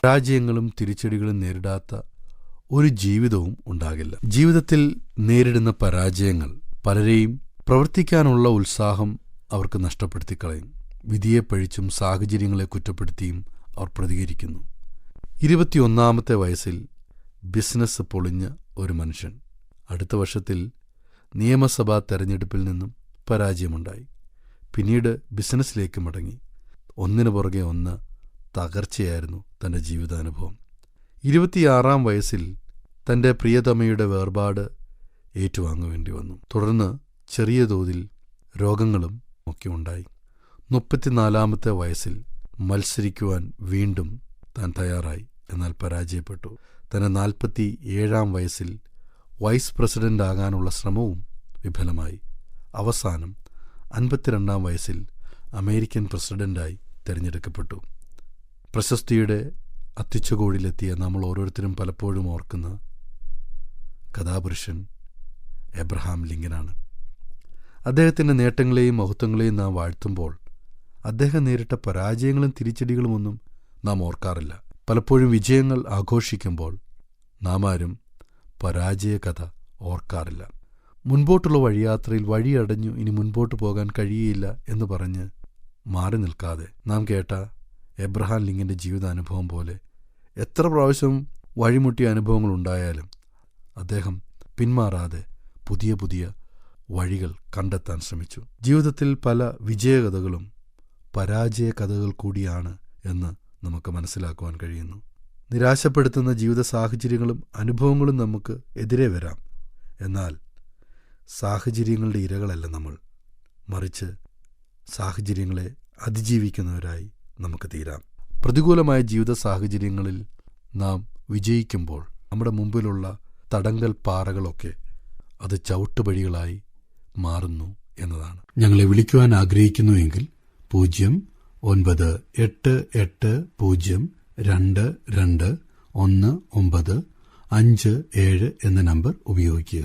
പരാജയങ്ങളും തിരിച്ചടികളും നേരിടാത്ത ഒരു ജീവിതവും ഉണ്ടാകില്ല. ജീവിതത്തിൽ നേരിടുന്ന പരാജയങ്ങൾ പലരെയും പ്രവർത്തിക്കാനുള്ള ഉത്സാഹം അവർക്ക് നഷ്ടപ്പെടുത്തിക്കളയും. വിധിയെ പഴിച്ചും സാഹചര്യങ്ങളെ കുറ്റപ്പെടുത്തിയും അവർ പ്രതികരിക്കുന്നു. 21-ാമത്തെ വയസ്സിൽ ബിസിനസ് പൊളിഞ്ഞ ഒരു മനുഷ്യൻ അടുത്ത വർഷത്തിൽ നിയമസഭാ തെരഞ്ഞെടുപ്പിൽ നിന്നും പരാജയമുണ്ടായി. പിന്നീട് ബിസിനസ്സിലേക്ക് മടങ്ങി. ഒന്നിനു പുറകെ ഒന്ന് തകർച്ചയായിരുന്നു തൻ്റെ ജീവിതാനുഭവം. 26-ാം വയസ്സിൽ തൻ്റെ പ്രിയതമയുടെ വേർപാട് ഏറ്റുവാങ്ങുവേണ്ടി വന്നു. തുടർന്ന് ചെറിയ തോതിൽ രോഗങ്ങളും ഒക്കെ ഉണ്ടായി. 34-ാമത്തെ വയസ്സിൽ മത്സരിക്കുവാൻ വീണ്ടും താൻ തയ്യാറായി. എന്നാൽ പരാജയപ്പെട്ടു. തൻ്റെ 47-ാം വയസ്സിൽ വൈസ് പ്രസിഡന്റ് ആകാനുള്ള ശ്രമവും വിഫലമായി. അവസാനം 52-ാം വയസ്സിൽ അമേരിക്കൻ പ്രസിഡന്റായി തിരഞ്ഞെടുക്കപ്പെട്ടു. പ്രശസ്തിയുടെ അത്യുച്ചകോടിയിലെത്തിയ നമ്മൾ ഓരോരുത്തരും പലപ്പോഴും ഓർക്കുന്ന കഥാപുരുഷൻ എബ്രഹാം ലിങ്കനാണ്. അദ്ദേഹത്തിൻ്റെ നേട്ടങ്ങളെയും മഹത്വങ്ങളെയും നാം വാഴ്ത്തുമ്പോൾ അദ്ദേഹം നേരിട്ട പരാജയങ്ങളും തിരിച്ചടികളുമൊന്നും നാം ഓർക്കാറില്ല. പലപ്പോഴും വിജയങ്ങൾ ആഘോഷിക്കുമ്പോൾ നാം ആരും പരാജയ കഥ ഓർക്കാറില്ല. മുൻപോട്ടുള്ള വഴിയാത്രയിൽ വഴിയടഞ്ഞു, ഇനി മുൻപോട്ട് പോകാൻ കഴിയില്ല എന്ന് പറഞ്ഞ് മാറി നിൽക്കാതെ നാം കേട്ട എബ്രഹാം ലിങ്കൻ്റെ ജീവിതാനുഭവം പോലെ എത്ര പ്രാവശ്യം വഴിമുട്ടിയ അനുഭവങ്ങളുണ്ടായാലും അദ്ദേഹം പിന്മാറാതെ പുതിയ പുതിയ വഴികൾ കണ്ടെത്താൻ ശ്രമിച്ചു. ജീവിതത്തിൽ പല വിജയകഥകളും പരാജയ കഥകൾ കൂടിയാണ് എന്ന് നമുക്ക് മനസ്സിലാക്കുവാൻ കഴിയുന്നു. നിരാശപ്പെടുത്തുന്ന ജീവിത സാഹചര്യങ്ങളും അനുഭവങ്ങളും നമുക്ക് എതിരെ വരാം. എന്നാൽ സാഹചര്യങ്ങളുടെ ഇരകളല്ല നമ്മൾ, മറിച്ച് സാഹചര്യങ്ങളെ അതിജീവിക്കുന്നവരായി നമുക്ക് തീരാം. പ്രതികൂലമായ ജീവിത സാഹചര്യങ്ങളിൽ നാം വിജയിക്കുമ്പോൾ നമ്മുടെ മുമ്പിലുള്ള തടങ്കൽ പാറകളൊക്കെ അത് ചവിട്ടുപടികളായി മാറുന്നു എന്നതാണ്. ഞങ്ങളെ വിളിക്കുവാൻ ആഗ്രഹിക്കുന്നുവെങ്കിൽ 098802221957 എന്ന നമ്പർ ഉപയോഗിക്കുക.